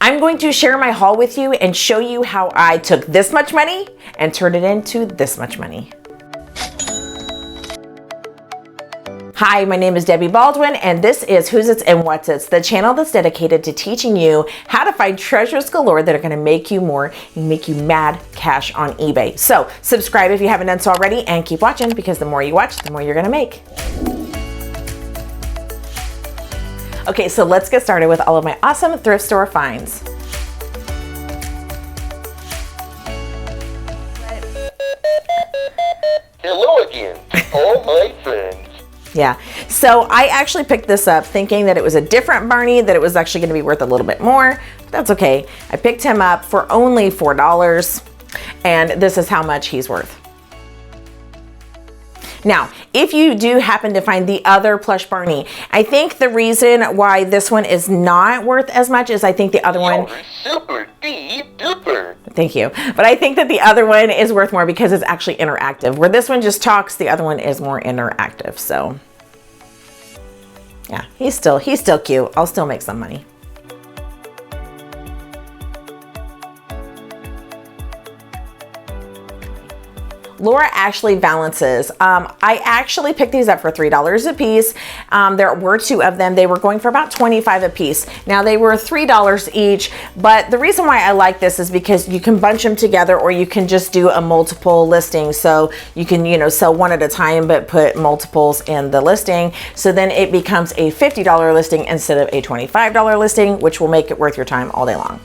I'm going to share my haul with you and show you how I took this much money and turned it into this much money. Hi, my name is Debbie Baldwin, and this is Whozits and Whatzits, the channel that's dedicated to teaching you how to find treasures galore that are gonna make you more and make you mad cash on eBay. So subscribe if you haven't done so already, and keep watching, because the more you watch, the more you're gonna make. Okay, so let's get started with all of my awesome thrift store finds. Hello again, all my friends. Yeah, so I actually picked this up thinking that it was a different Barney, that it was actually gonna be worth a little bit more. That's okay. I picked him up for only $4, and this is how much he's worth. Now, if you do happen to find the other plush Barney, I think the reason why this one is not worth as much is I think the other one... Super duper. Thank you. But I think that the other one is worth more because it's actually interactive. Where this one just talks, the other one is more interactive. So yeah, he's still cute. I'll still make some money. Laura Ashley balances. I actually picked these up for $3 a piece. There were two of them. They were going for about $25 a piece. Now they were $3 each, but the reason why I like this is because you can bunch them together, or you can just do a multiple listing. So you can, you know, sell one at a time, but put multiples in the listing. So then it becomes a $50 listing instead of a $25 listing, which will make it worth your time all day long.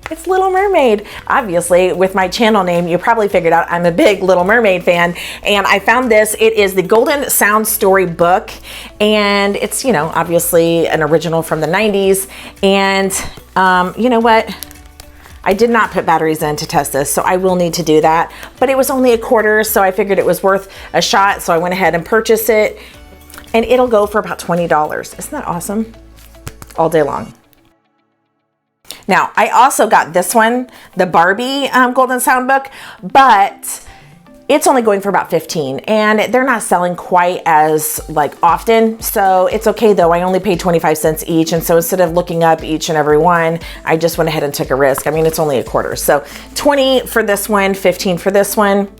It's Little Mermaid. Obviously, with my channel name, you probably figured out I'm a big Little Mermaid fan, and I found this. It is the Golden Sound Story book, and it's, you know, obviously an original from the 90s. And you know what? I did not put batteries in to test this, so I will need to do that. But it was only a quarter, so I figured it was worth a shot, so I went ahead and purchased it, and it'll go for about $20. Isn't that awesome? All day long. Now, I also got this one, the Barbie Golden Sound book, but it's only going for about $15, and they're not selling quite as often, so it's okay though. I only paid 25 cents each, and so instead of looking up each and every one, I just went ahead and took a risk. I mean, it's only a quarter, so 20 for this one, 15 for this one,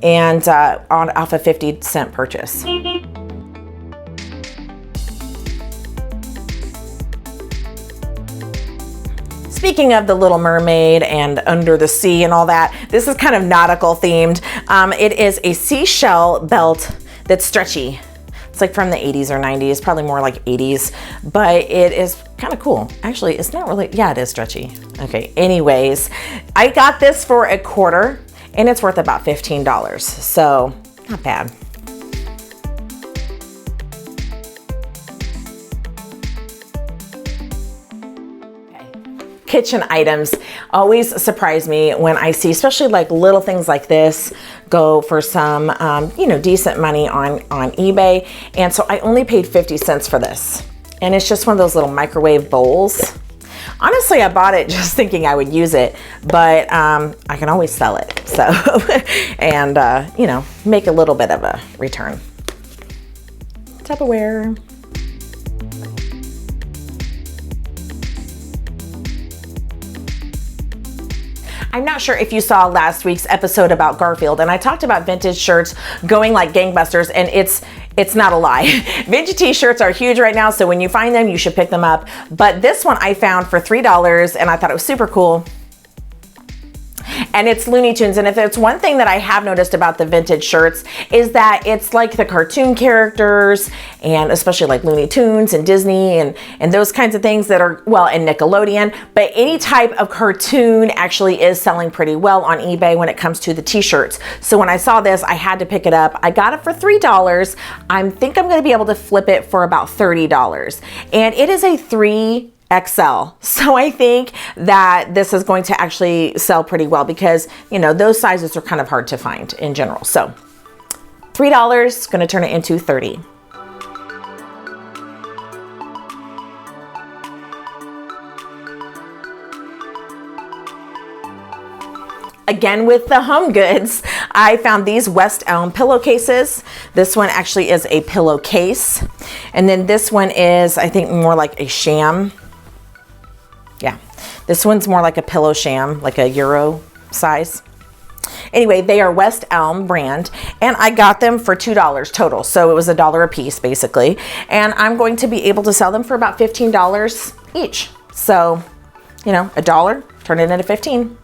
and off a 50-cent purchase. Speaking of the Little Mermaid and Under the Sea and all that, this is kind of nautical themed. It is a seashell belt that's stretchy. It's like from the 80s or 90s, probably more like 80s, but it is kind of cool. Actually, it's not really, yeah, it is stretchy. Okay, anyways, I got this for a quarter, and it's worth about $15, so not bad. Kitchen items always surprise me when I see, especially little things like this go for some, you know, decent money on eBay. And so I only paid 50 cents for this. And it's just one of those little microwave bowls. Honestly, I bought it just thinking I would use it, but I can always sell it. So, and you know, make a little bit of a return. Tupperware. I'm not sure if you saw last week's episode about Garfield, and I talked about vintage shirts going like gangbusters, and it's not a lie. Vintage t-shirts are huge right now, so when you find them, you should pick them up. But this one I found for $3, and I thought it was super cool. And it's Looney Tunes, and if it's one thing that I have noticed about the vintage shirts is that it's like the cartoon characters, and especially like Looney Tunes and Disney and those kinds of things that are, well, and Nickelodeon, but any type of cartoon actually is selling pretty well on eBay when it comes to the t-shirts. So when I saw this, I had to pick it up. I got it for $3. I think I'm gonna be able to flip it for about $30. And it is a 3XL. So I think that this is going to actually sell pretty well because, you know, those sizes are kind of hard to find in general. So $3, going to turn it into $30. Again with the home goods, I found these West Elm pillowcases. This one actually is a pillowcase. And then this one is, I think, more like a sham. Yeah, this one's more like a pillow sham, like a Euro size. Anyway, they are West Elm brand, and I got them for $2 total. So it was $1 a piece basically. And I'm going to be able to sell them for about $15 each. So, you know, $1, turn it into 15.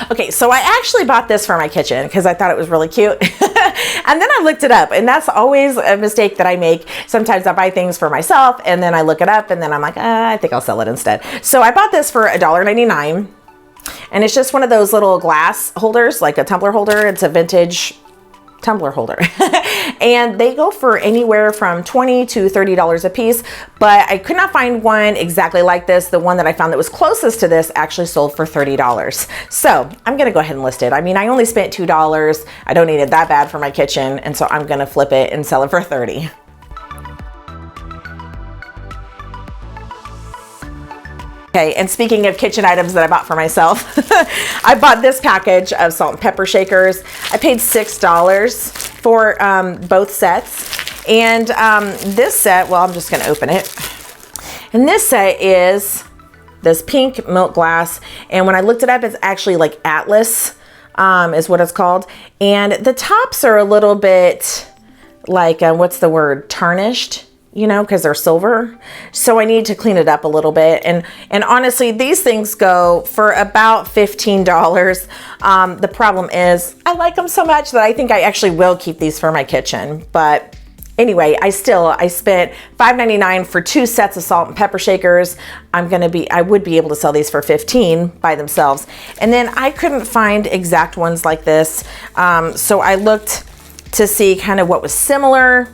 Okay, so I actually bought this for my kitchen because I thought it was really cute. And then I looked it up, and that's always a mistake that I make. Sometimes I buy things for myself and then I look it up and then I'm like, I think I'll sell it instead. So I bought this for $1.99, and it's just one of those little glass holders, like a tumbler holder. It's a vintage tumbler holder. And they go for anywhere from $20 to $30 a piece, but I could not find one exactly like this. The one that I found that was closest to this actually sold for $30. So I'm gonna go ahead and list it. I mean, I only spent $2. I don't need it that bad for my kitchen, and so I'm gonna flip it and sell it for $30. Okay, and speaking of kitchen items that I bought for myself, I bought this package of salt and pepper shakers. I paid $6 for both sets. And this set, well, I'm just gonna open it. And this set is this pink milk glass. And when I looked it up, it's actually like Atlas is what it's called. And the tops are a little bit like, what's the word, tarnished, you know, because they're silver. So I need to clean it up a little bit. And honestly, these things go for about $15. The problem is I like them so much that I think I actually will keep these for my kitchen. But anyway, I spent $5.99 for 2 sets of salt and pepper shakers. I would be able to sell these for $15 by themselves. And then I couldn't find exact ones like this. So I looked to see kind of what was similar.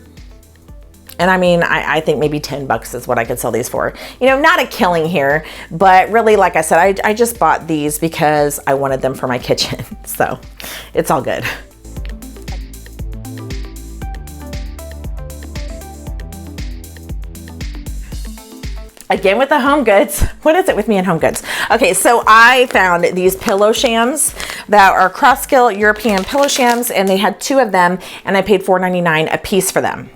And I mean, I think maybe $10 is what I could sell these for. You know, not a killing here, but really, like I said, I just bought these because I wanted them for my kitchen. So it's all good. Again with the home goods. What is it with me and home goods? Okay, so I found these pillow shams that are CROSCILL European pillow shams, and they had 2 of them, and I paid $4.99 a piece for them.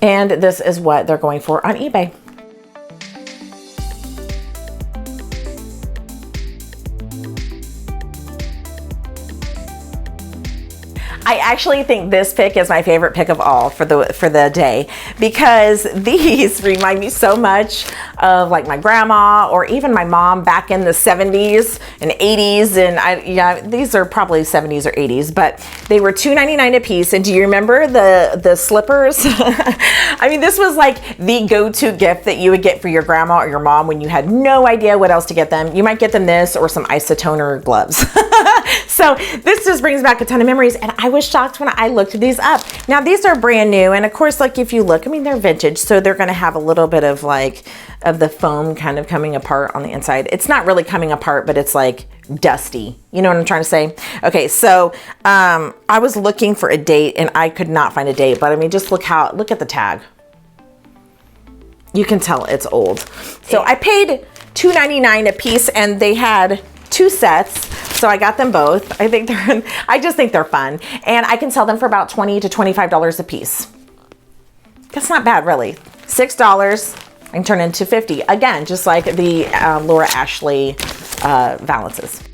And this is what they're going for on eBay. I actually think this pick is my favorite pick of all for the day, because these remind me so much of like my grandma or even my mom back in the 70s and 80s. And yeah, these are probably 70s or 80s, but they were $2.99 a piece. And do you remember the slippers? I mean, this was like the go-to gift that you would get for your grandma or your mom when you had no idea what else to get them. You might get them this or some isotoner gloves. So this just brings back a ton of memories, and I was shocked when I looked these up. Now these are brand new, and of course, like if you look, I mean, they're vintage, so they're gonna have a little bit of like of the foam kind of coming apart on the inside. It's not really coming apart, but it's like dusty. You know what I'm trying to say? Okay, so I was looking for a date and I could not find a date, but I mean, just look at the tag. You can tell it's old. So I paid $2.99 a piece, and they had 2 sets. So I got them both. I just think they're fun. And I can sell them for about $20 to $25 a piece. That's not bad, really. $6, I can turn into $50. Again, just like the Laura Ashley valances.